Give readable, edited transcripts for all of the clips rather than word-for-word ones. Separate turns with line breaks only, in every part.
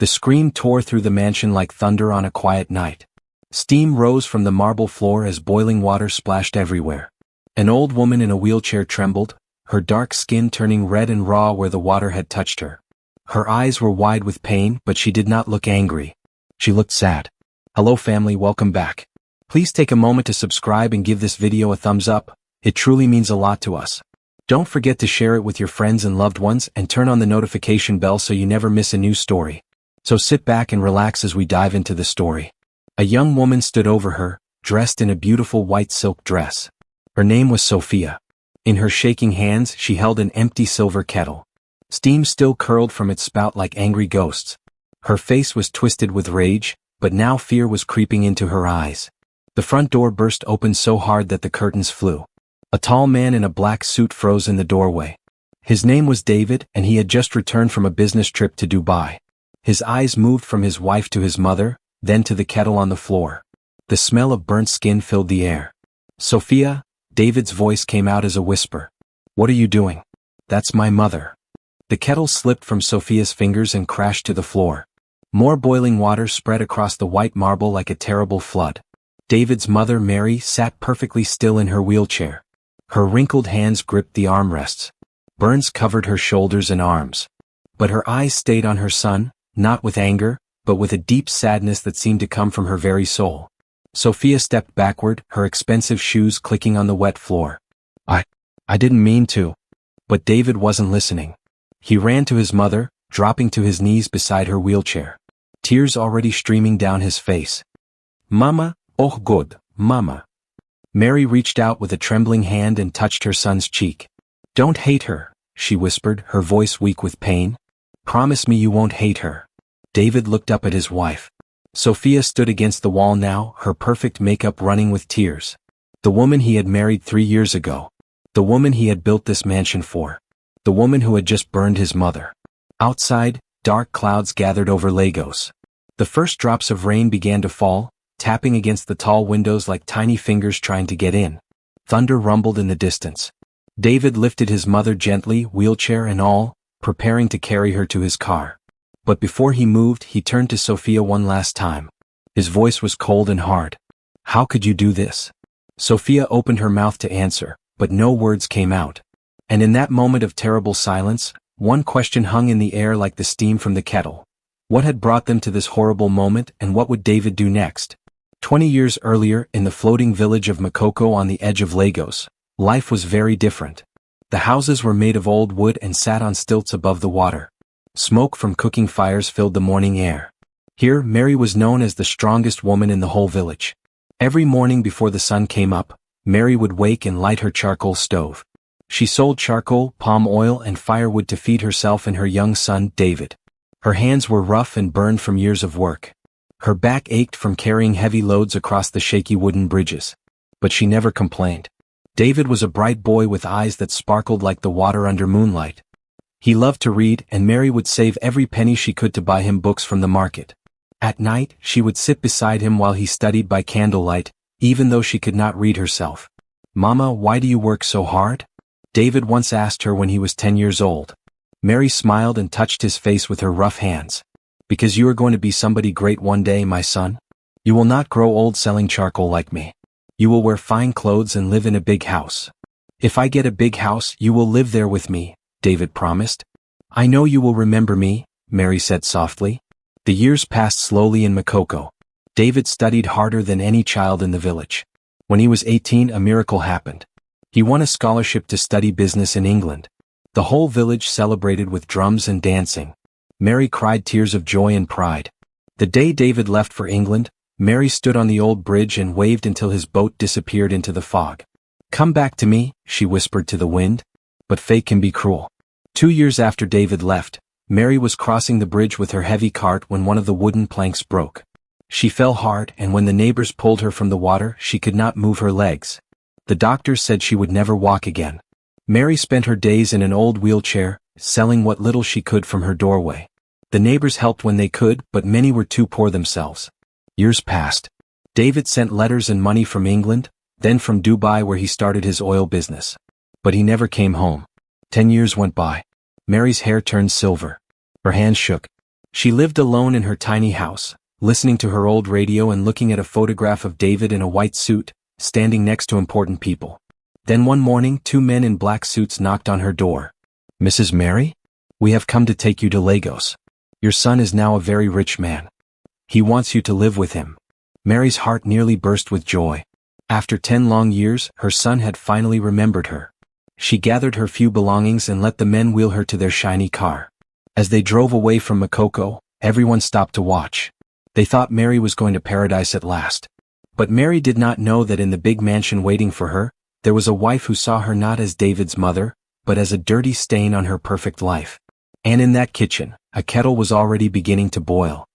The scream tore through the mansion like thunder on a quiet night. Steam rose from the marble floor as boiling water splashed everywhere. An old woman in a wheelchair trembled, her dark skin turning red and raw where the water had touched her. Her eyes were wide with pain, but she did not look angry. She looked sad. Hello family, welcome back. Please take a moment to subscribe and give this video a thumbs up. It truly means a lot to us. Don't forget to share it with your friends and loved ones and turn on the notification bell so you never miss a new story. So sit back and relax as we dive into the story. A young woman stood over her, dressed in a beautiful white silk dress. Her name was Sophia. In her shaking hands she held an empty silver kettle. Steam still curled from its spout like angry ghosts. Her face was twisted with rage, but now fear was creeping into her eyes. The front door burst open so hard that the curtains flew. A tall man in a black suit froze in the doorway. His name was David, and he had just returned from a business trip to Dubai. His eyes moved from his wife to his mother, then to the kettle on the floor. The smell of burnt skin filled the air. Sophia, David's voice came out as a whisper. What are you doing? That's my mother. The kettle slipped from Sophia's fingers and crashed to the floor. More boiling water spread across the white marble like a terrible flood. David's mother, Mary, sat perfectly still in her wheelchair. Her wrinkled hands gripped the armrests. Burns covered her shoulders and arms. But her eyes stayed on her son, not with anger, but with a deep sadness that seemed to come from her very soul. Sophia stepped backward, her expensive shoes clicking on the wet floor. I didn't mean to. But David wasn't listening. He ran to his mother, dropping to his knees beside her wheelchair. Tears already streaming down his face. Mama, oh God, Mama. Mary reached out with a trembling hand and touched her son's cheek. Don't hate her, she whispered, her voice weak with pain. Promise me you won't hate her. David looked up at his wife. Sophia stood against the wall now, her perfect makeup running with tears. The woman he had married 3 years ago. The woman he had built this mansion for. The woman who had just burned his mother. Outside, dark clouds gathered over Lagos. The first drops of rain began to fall, tapping against the tall windows like tiny fingers trying to get in. Thunder rumbled in the distance. David lifted his mother gently, wheelchair and all, preparing to carry her to his car. But before he moved, he turned to Sophia one last time. His voice was cold and hard. How could you do this? Sophia opened her mouth to answer, but no words came out. And in that moment of terrible silence, one question hung in the air like the steam from the kettle. What had brought them to this horrible moment, and what would David do next? 20 years earlier, in the floating village of Makoko on the edge of Lagos, life was very different. The houses were made of old wood and sat on stilts above the water. Smoke from cooking fires filled the morning air. Here, Mary was known as the strongest woman in the whole village. Every morning before the sun came up, Mary would wake and light her charcoal stove. She sold charcoal, palm oil, and firewood to feed herself and her young son, David. Her hands were rough and burned from years of work. Her back ached from carrying heavy loads across the shaky wooden bridges. But she never complained. David was a bright boy with eyes that sparkled like the water under moonlight. He loved to read, and Mary would save every penny she could to buy him books from the market. At night, she would sit beside him while he studied by candlelight, even though she could not read herself. Mama, why do you work so hard? David once asked her when he was 10 years old. Mary smiled and touched his face with her rough hands. Because you are going to be somebody great one day, my son. You will not grow old selling charcoal like me. You will wear fine clothes and live in a big house. If I get a big house, you will live there with me, David promised. I know you will remember me, Mary said softly. The years passed slowly in Makoko. David studied harder than any child in the village. When he was 18, a miracle happened. He won a scholarship to study business in England. The whole village celebrated with drums and dancing. Mary cried tears of joy and pride. The day David left for England, Mary stood on the old bridge and waved until his boat disappeared into the fog. Come back to me, she whispered to the wind. But fate can be cruel. 2 years after David left, Mary was crossing the bridge with her heavy cart when one of the wooden planks broke. She fell hard, and when the neighbors pulled her from the water, she could not move her legs. The doctors said she would never walk again. Mary spent her days in an old wheelchair, selling what little she could from her doorway. The neighbors helped when they could, but many were too poor themselves. Years passed. David sent letters and money from England, then from Dubai where he started his oil business. But he never came home. 10 years went by. Mary's hair turned silver. Her hands shook. She lived alone in her tiny house, listening to her old radio and looking at a photograph of David in a white suit, standing next to important people. Then one morning 2 men in black suits knocked on her door. "Mrs. Mary? We have come to take you to Lagos. Your son is now a very rich man. He wants you to live with him." Mary's heart nearly burst with joy. After 10 long years, her son had finally remembered her. She gathered her few belongings and let the men wheel her to their shiny car. As they drove away from Makoko, everyone stopped to watch. They thought Mary was going to paradise at last. But Mary did not know that in the big mansion waiting for her, there was a wife who saw her not as David's mother, but as a dirty stain on her perfect life. And in that kitchen, a kettle was already beginning to boil.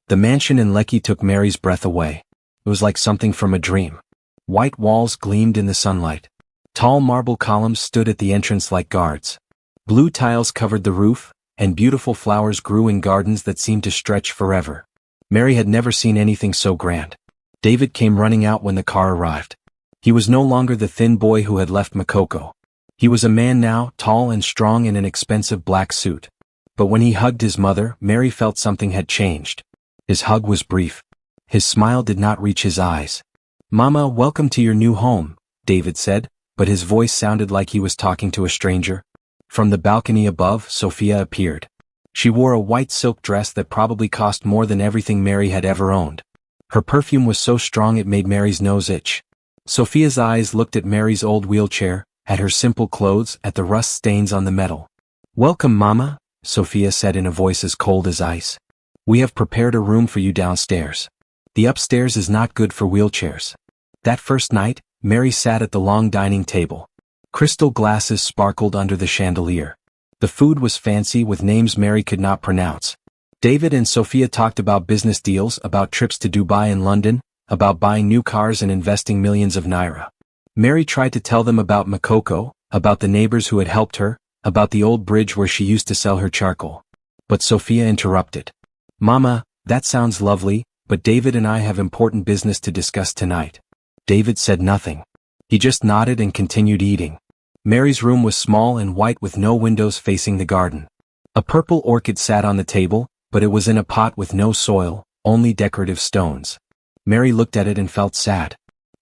The mansion in Lekki took Mary's breath away. It was like something from a dream. White walls gleamed in the sunlight. Tall marble columns stood at the entrance like guards. Blue tiles covered the roof, and beautiful flowers grew in gardens that seemed to stretch forever. Mary had never seen anything so grand. David came running out when the car arrived. He was no longer the thin boy who had left Makoko. He was a man now, tall and strong in an expensive black suit. But when he hugged his mother, Mary felt something had changed. His hug was brief. His smile did not reach his eyes. "Mama, welcome to your new home," David said, but his voice sounded like he was talking to a stranger. From the balcony above, Sophia appeared. She wore a white silk dress that probably cost more than everything Mary had ever owned. Her perfume was so strong it made Mary's nose itch. Sophia's eyes looked at Mary's old wheelchair, at her simple clothes, at the rust stains on the metal. "Welcome, Mama," Sophia said in a voice as cold as ice. "We have prepared a room for you downstairs. The upstairs is not good for wheelchairs." That first night, Mary sat at the long dining table. Crystal glasses sparkled under the chandelier. The food was fancy with names Mary could not pronounce. David and Sophia talked about business deals, about trips to Dubai and London, about buying new cars and investing millions of naira. Mary tried to tell them about Makoko, about the neighbors who had helped her, about the old bridge where she used to sell her charcoal. But Sophia interrupted. "Mama, that sounds lovely, but David and I have important business to discuss tonight." David said nothing. He just nodded and continued eating. Mary's room was small and white with no windows facing the garden. A purple orchid sat on the table, but it was in a pot with no soil, only decorative stones. Mary looked at it and felt sad.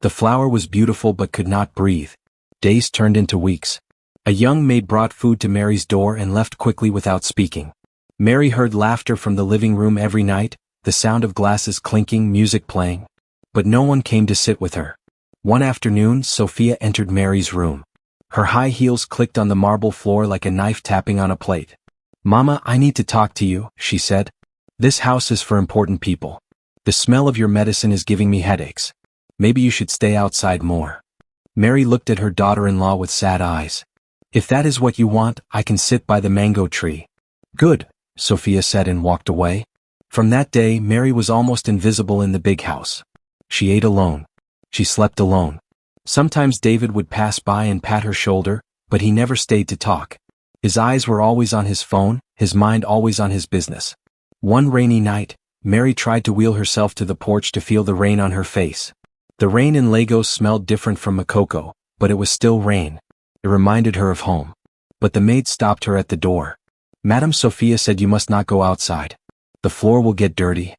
The flower was beautiful but could not breathe. Days turned into weeks. A young maid brought food to Mary's door and left quickly without speaking. Mary heard laughter from the living room every night, the sound of glasses clinking, music playing. But no one came to sit with her. One afternoon, Sophia entered Mary's room. Her high heels clicked on the marble floor like a knife tapping on a plate. "Mama, I need to talk to you," she said. "This house is for important people. The smell of your medicine is giving me headaches. Maybe you should stay outside more." Mary looked at her daughter-in-law with sad eyes. "If that is what you want, I can sit by the mango tree." "Good," Sophia said and walked away. From that day, Mary was almost invisible in the big house. She ate alone. She slept alone. Sometimes David would pass by and pat her shoulder, but he never stayed to talk. His eyes were always on his phone, his mind always on his business. One rainy night, Mary tried to wheel herself to the porch to feel the rain on her face. The rain in Lagos smelled different from Makoko, but it was still rain. It reminded her of home. But the maid stopped her at the door. "Madam Sophia said you must not go outside. The floor will get dirty."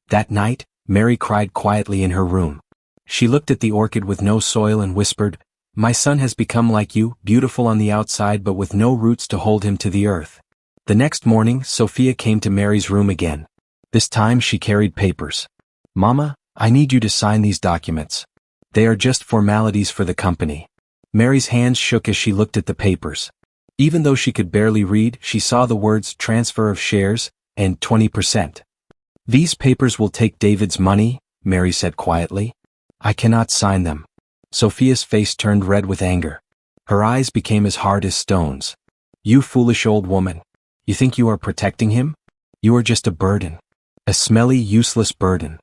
That night, Mary cried quietly in her room. She looked at the orchid with no soil and whispered, "My son has become like you, beautiful on the outside but with no roots to hold him to the earth." The next morning, Sophia came to Mary's room again. This time she carried papers. "Mama, I need you to sign these documents. They are just formalities for the company." Mary's hands shook as she looked at the papers. Even though she could barely read, she saw the words transfer of shares and 20%. "These papers will take David's money," Mary said quietly. "I cannot sign them." Sophia's face turned red with anger. Her eyes became as hard as stones. "You foolish old woman. You think you are protecting him? You are just a burden. A smelly, useless burden."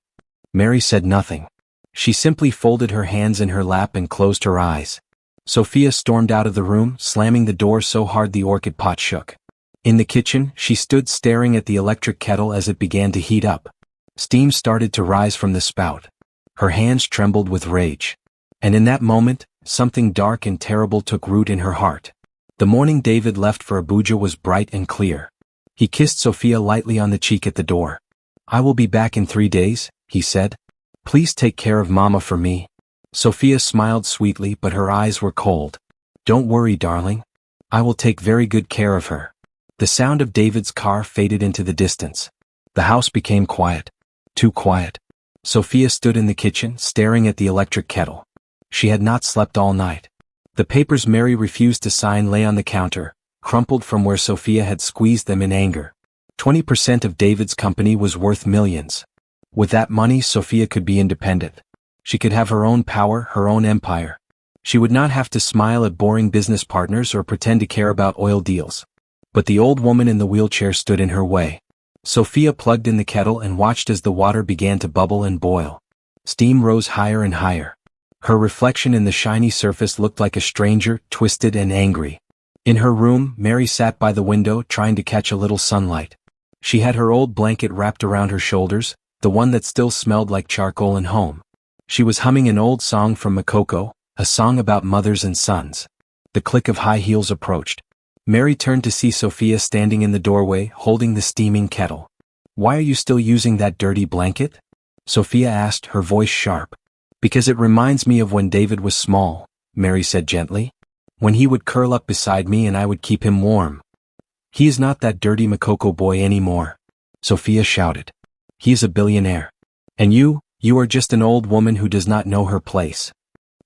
Mary said nothing. She simply folded her hands in her lap and closed her eyes. Sophia stormed out of the room, slamming the door so hard the orchid pot shook. In the kitchen, she stood staring at the electric kettle as it began to heat up. Steam started to rise from the spout. Her hands trembled with rage. And in that moment, something dark and terrible took root in her heart. The morning David left for Abuja was bright and clear. He kissed Sophia lightly on the cheek at the door. "I will be back in 3 days," he said. "Please take care of Mama for me." Sophia smiled sweetly, but her eyes were cold. "Don't worry, darling. I will take very good care of her." The sound of David's car faded into the distance. The house became quiet. Too quiet. Sophia stood in the kitchen, staring at the electric kettle. She had not slept all night. The papers Mary refused to sign lay on the counter, crumpled from where Sophia had squeezed them in anger. 20% of David's company was worth millions. With that money, Sophia could be independent. She could have her own power, her own empire. She would not have to smile at boring business partners or pretend to care about oil deals. But the old woman in the wheelchair stood in her way. Sophia plugged in the kettle and watched as the water began to bubble and boil. Steam rose higher and higher. Her reflection in the shiny surface looked like a stranger, twisted and angry. In her room, Mary sat by the window trying to catch a little sunlight. She had her old blanket wrapped around her shoulders, the one that still smelled like charcoal and home. She was humming an old song from Makoko, a song about mothers and sons. The click of high heels approached. Mary turned to see Sophia standing in the doorway, holding the steaming kettle. "Why are you still using that dirty blanket?" Sophia asked, her voice sharp. "Because it reminds me of when David was small," Mary said gently. "When he would curl up beside me and I would keep him warm." "He is not that dirty Makoko boy anymore," Sophia shouted. "He is a billionaire. And you are just an old woman who does not know her place."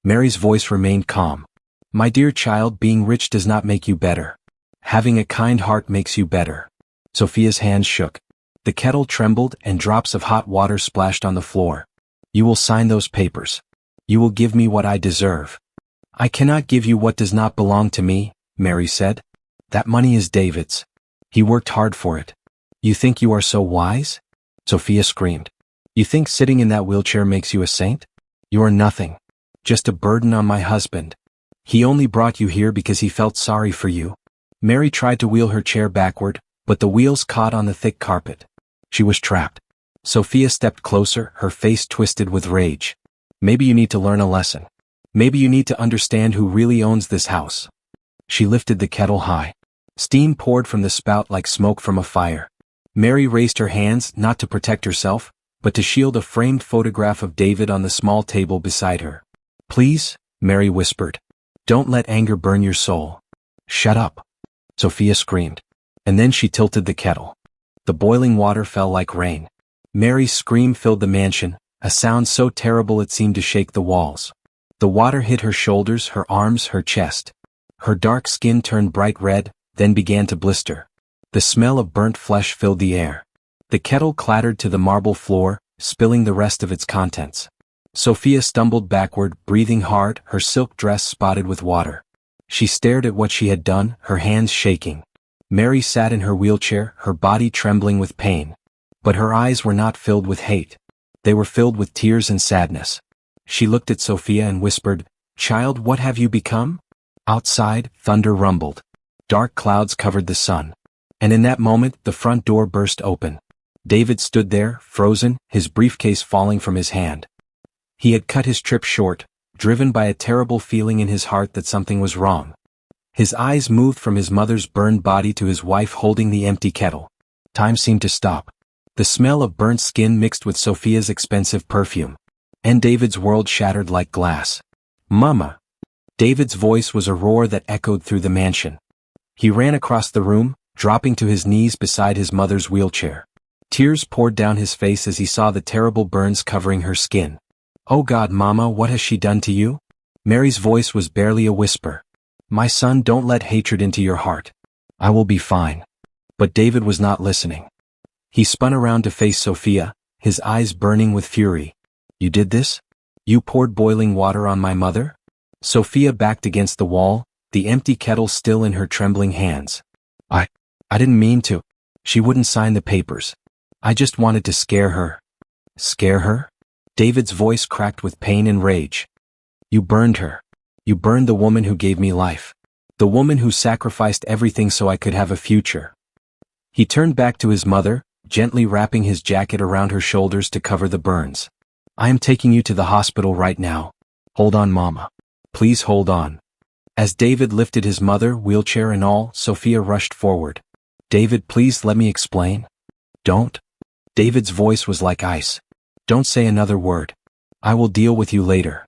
Mary's voice remained calm. "My dear child, being rich does not make you better. Having a kind heart makes you better." Sophia's hands shook. The kettle trembled and drops of hot water splashed on the floor. "You will sign those papers. You will give me what I deserve." "I cannot give you what does not belong to me," Mary said. "That money is David's. He worked hard for it." "You think you are so wise?" Sophia screamed. "You think sitting in that wheelchair makes you a saint? You are nothing. Just a burden on my husband. He only brought you here because he felt sorry for you." Mary tried to wheel her chair backward, but the wheels caught on the thick carpet. She was trapped. Sophia stepped closer, her face twisted with rage. "Maybe you need to learn a lesson. Maybe you need to understand who really owns this house." She lifted the kettle high. Steam poured from the spout like smoke from a fire. Mary raised her hands, not to protect herself, but to shield a framed photograph of David on the small table beside her. "Please," Mary whispered. "Don't let anger burn your soul." "Shut up," Sophia screamed. And then she tilted the kettle. The boiling water fell like rain. Mary's scream filled the mansion, a sound so terrible it seemed to shake the walls. The water hit her shoulders, her arms, her chest. Her dark skin turned bright red, then began to blister. The smell of burnt flesh filled the air. The kettle clattered to the marble floor, spilling the rest of its contents. Sophia stumbled backward, breathing hard, her silk dress spotted with water. She stared at what she had done, her hands shaking. Mary sat in her wheelchair, her body trembling with pain. But her eyes were not filled with hate. They were filled with tears and sadness. She looked at Sophia and whispered, "Child, what have you become?" Outside, thunder rumbled. Dark clouds covered the sun. And in that moment, the front door burst open. David stood there, frozen, his briefcase falling from his hand. He had cut his trip short, driven by a terrible feeling in his heart that something was wrong. His eyes moved from his mother's burned body to his wife holding the empty kettle. Time seemed to stop. The smell of burnt skin mixed with Sophia's expensive perfume. And David's world shattered like glass. "Mama!" David's voice was a roar that echoed through the mansion. He ran across the room, dropping to his knees beside his mother's wheelchair. Tears poured down his face as he saw the terrible burns covering her skin. "Oh God, Mama, what has she done to you?" Mary's voice was barely a whisper. "My son, don't let hatred into your heart. I will be fine." But David was not listening. He spun around to face Sophia, his eyes burning with fury. "You did this? You poured boiling water on my mother?" Sophia backed against the wall, the empty kettle still in her trembling hands. I didn't mean to." She wouldn't sign the papers. "I just wanted to scare her." "Scare her?" David's voice cracked with pain and rage. "You burned her. You burned the woman who gave me life. The woman who sacrificed everything so I could have a future." He turned back to his mother, gently wrapping his jacket around her shoulders to cover the burns. "I am taking you to the hospital right now. Hold on, Mama. Please hold on." As David lifted his mother, wheelchair and all, Sophia rushed forward. David, please let me explain. Don't. David's voice was like ice. Don't say another word. I will deal with you later.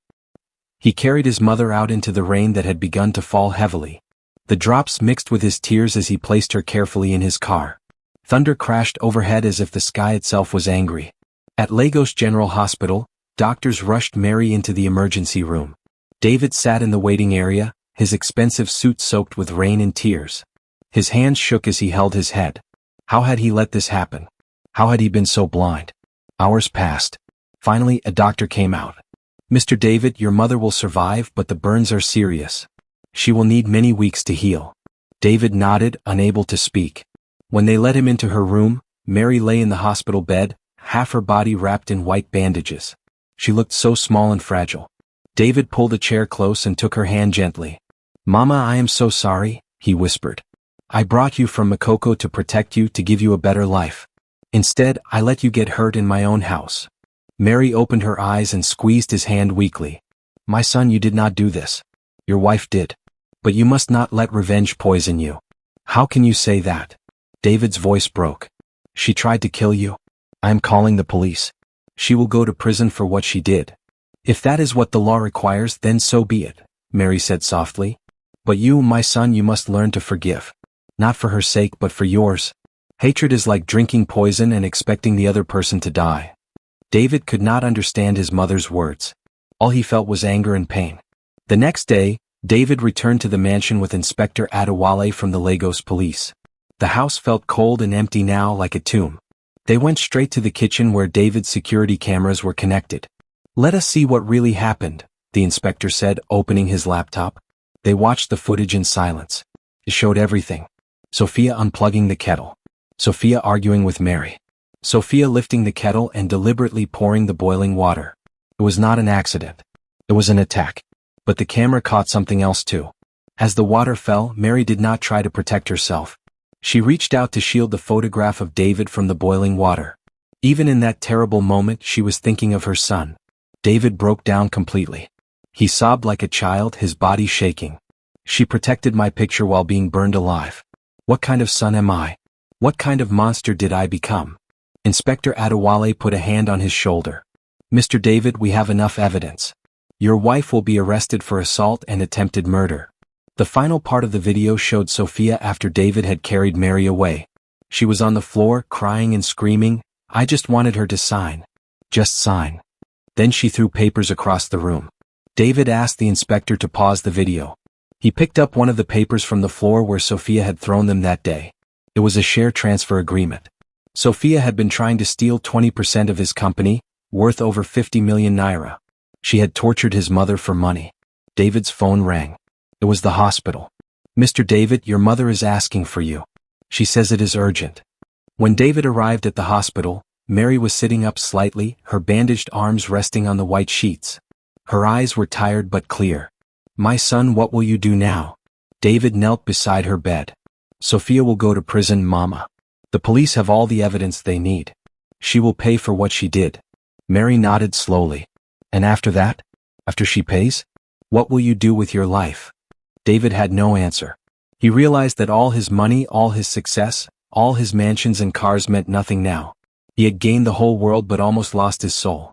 He carried his mother out into the rain that had begun to fall heavily. The drops mixed with his tears as he placed her carefully in his car. Thunder crashed overhead as if the sky itself was angry. At Lagos General Hospital, doctors rushed Mary into the emergency room. David sat in the waiting area, his expensive suit soaked with rain and tears. His hands shook as he held his head. How had he let this happen? How had he been so blind? Hours passed. Finally, a doctor came out. Mr. David, your mother will survive, but the burns are serious. She will need many weeks to heal. David nodded, unable to speak. When they led him into her room, Mary lay in the hospital bed, half her body wrapped in white bandages. She looked so small and fragile. David pulled a chair close and took her hand gently. Mama, I am so sorry, he whispered. I brought you from Makoko to protect you, to give you a better life. Instead, I let you get hurt in my own house. Mary opened her eyes and squeezed his hand weakly. My son, you did not do this. Your wife did. But you must not let revenge poison you. How can you say that? David's voice broke. She tried to kill you. I am calling the police. She will go to prison for what she did. If that is what the law requires, then so be it, Mary said softly. But you, my son, you must learn to forgive. Not for her sake, but for yours. Hatred is like drinking poison and expecting the other person to die. David could not understand his mother's words. All he felt was anger and pain. The next day, David returned to the mansion with Inspector Adewale from the Lagos police. The house felt cold and empty now, like a tomb. They went straight to the kitchen where David's security cameras were connected. Let us see what really happened, the inspector said, opening his laptop. They watched the footage in silence. It showed everything. Sophia unplugging the kettle. Sophia arguing with Mary. Sophia lifting the kettle and deliberately pouring the boiling water. It was not an accident. It was an attack. But the camera caught something else too. As the water fell, Mary did not try to protect herself. She reached out to shield the photograph of David from the boiling water. Even in that terrible moment, she was thinking of her son. David broke down completely. He sobbed like a child, his body shaking. She protected my picture while being burned alive. What kind of son am I? What kind of monster did I become? Inspector Adewale put a hand on his shoulder. Mr. David, we have enough evidence. Your wife will be arrested for assault and attempted murder. The final part of the video showed Sophia after David had carried Mary away. She was on the floor, crying and screaming. I just wanted her to sign. Just sign. Then she threw papers across the room. David asked the inspector to pause the video. He picked up one of the papers from the floor where Sophia had thrown them that day. It was a share transfer agreement. Sophia had been trying to steal 20% of his company, worth over 50 million naira. She had tortured his mother for money. David's phone rang. It was the hospital. Mr. David, your mother is asking for you. She says it is urgent. When David arrived at the hospital, Mary was sitting up slightly, her bandaged arms resting on the white sheets. Her eyes were tired but clear. My son, what will you do now? David knelt beside her bed. Sophia will go to prison, Mama. The police have all the evidence they need. She will pay for what she did. Mary nodded slowly. And after that? After she pays? What will you do with your life? David had no answer. He realized that all his money, all his success, all his mansions and cars meant nothing now. He had gained the whole world but almost lost his soul.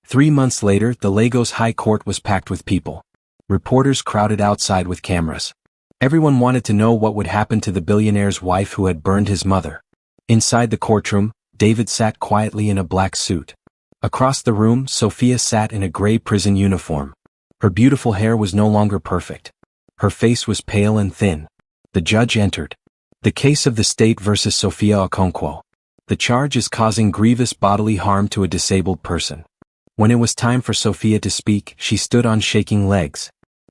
3 months later, the Lagos High Court was packed with people. Reporters crowded outside with cameras. Everyone wanted to know what would happen to the billionaire's wife who had burned his mother. Inside the courtroom, David sat quietly in a black suit. Across the room, Sophia sat in a gray prison uniform. Her beautiful hair was no longer perfect. Her face was pale and thin. The judge entered. The case of the state versus Sophia Okonkwo. The charge is causing grievous bodily harm to a disabled person. When it was time for Sophia to speak, she stood on shaking legs.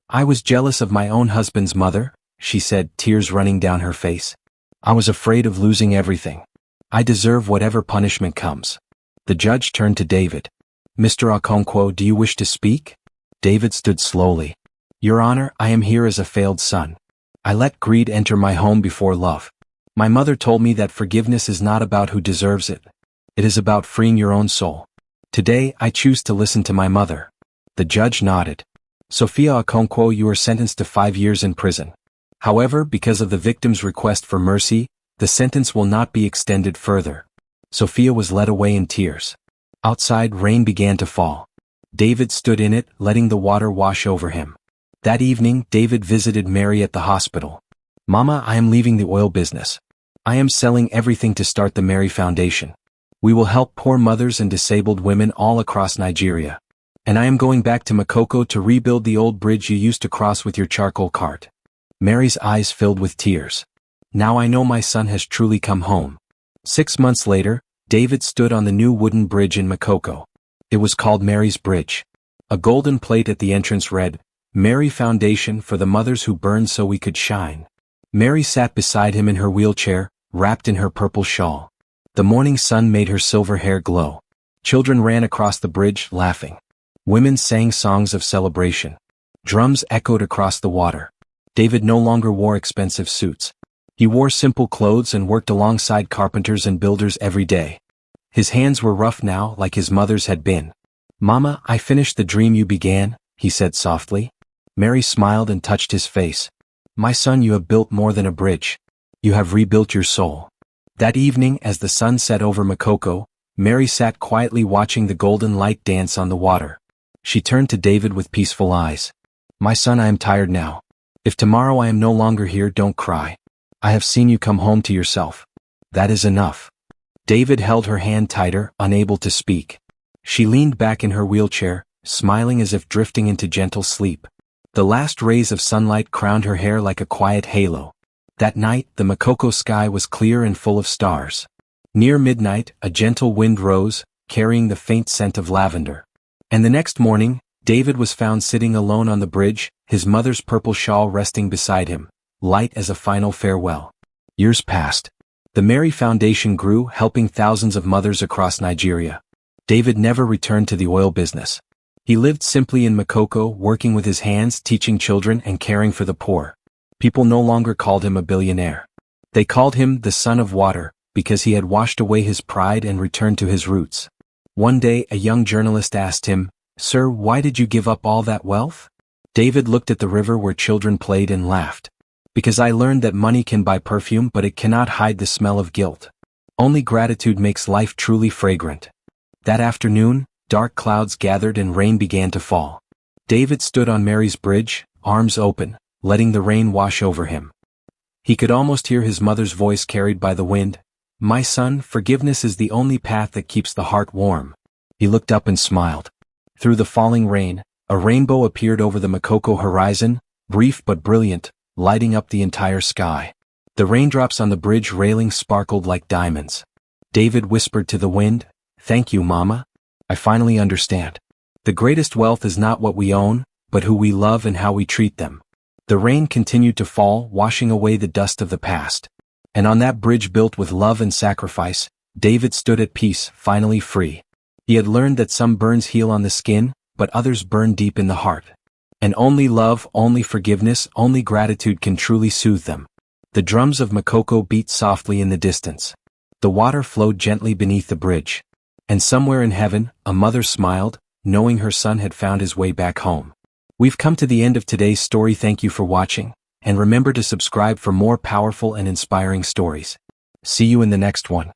I was jealous of my own husband's mother, she said, tears running down her face. I was afraid of losing everything. I deserve whatever punishment comes. The judge turned to David. Mr. Okonkwo, do you wish to speak? David stood slowly. Your Honor, I am here as a failed son. I let greed enter my home before love. My mother told me that forgiveness is not about who deserves it. It is about freeing your own soul. Today, I choose to listen to my mother. The judge nodded. Sophia Okonkwo, you are sentenced to 5 years in prison. However, because of the victim's request for mercy, The sentence will not be extended further. Sophia was led away in tears. Outside, rain began to fall. David stood in it, letting the water wash over him. That evening, David visited Mary at the hospital. "Mama, I am leaving the oil business. I am selling everything to start the Mary Foundation. We will help poor mothers and disabled women all across Nigeria. And I am going back to Makoko to rebuild the old bridge you used to cross with your charcoal cart." Mary's eyes filled with tears. "Now I know my son has truly come home." 6 months later, David stood on the new wooden bridge in Makoko. It was called Mary's Bridge. A golden plate at the entrance read, "Mary Foundation for the mothers who burn so we could shine." Mary sat beside him in her wheelchair, wrapped in her purple shawl. The morning sun made her silver hair glow. Children ran across the bridge, laughing. Women sang songs of celebration. Drums echoed across the water. David no longer wore expensive suits. He wore simple clothes and worked alongside carpenters and builders every day. His hands were rough now, like his mother's had been. "Mama, I finished the dream you began," he said softly. Mary smiled and touched his face. "My son, you have built more than a bridge. You have rebuilt your soul." That evening, as the sun set over Makoko, Mary sat quietly watching the golden light dance on the water. She turned to David with peaceful eyes. "My son, I am tired now. If tomorrow I am no longer here, don't cry. I have seen you come home to yourself. That is enough." David held her hand tighter, unable to speak. She leaned back in her wheelchair, smiling as if drifting into gentle sleep. The last rays of sunlight crowned her hair like a quiet halo. That night, the Makoko sky was clear and full of stars. Near midnight, a gentle wind rose, carrying the faint scent of lavender. And the next morning, David was found sitting alone on the bridge, his mother's purple shawl resting beside him, light as a final farewell. Years passed. The Mary Foundation grew, helping thousands of mothers across Nigeria. David never returned to the oil business. He lived simply in Makoko, working with his hands, teaching children and caring for the poor. People no longer called him a billionaire. They called him the Son of Water, because he had washed away his pride and returned to his roots. One day, a young journalist asked him, "Sir, why did you give up all that wealth?" David looked at the river where children played and laughed. "Because I learned that money can buy perfume, but it cannot hide the smell of guilt. Only gratitude makes life truly fragrant." That afternoon, dark clouds gathered and rain began to fall. David stood on Mary's bridge, arms open, letting the rain wash over him. He could almost hear his mother's voice carried by the wind. "My son, forgiveness is the only path that keeps the heart warm." He looked up and smiled. Through the falling rain, a rainbow appeared over the Makoko horizon, brief but brilliant, lighting up the entire sky. The raindrops on the bridge railing sparkled like diamonds. David whispered to the wind, "Thank you, Mama. I finally understand. The greatest wealth is not what we own, but who we love and how we treat them." The rain continued to fall, washing away the dust of the past. And on that bridge built with love and sacrifice, David stood at peace, finally free. He had learned that some burns heal on the skin, but others burn deep in the heart. And only love, only forgiveness, only gratitude can truly soothe them. The drums of Makoko beat softly in the distance. The water flowed gently beneath the bridge. And somewhere in heaven, a mother smiled, knowing her son had found his way back home. We've come to the end of today's story. Thank you for watching, and remember to subscribe for more powerful and inspiring stories. See you in the next one.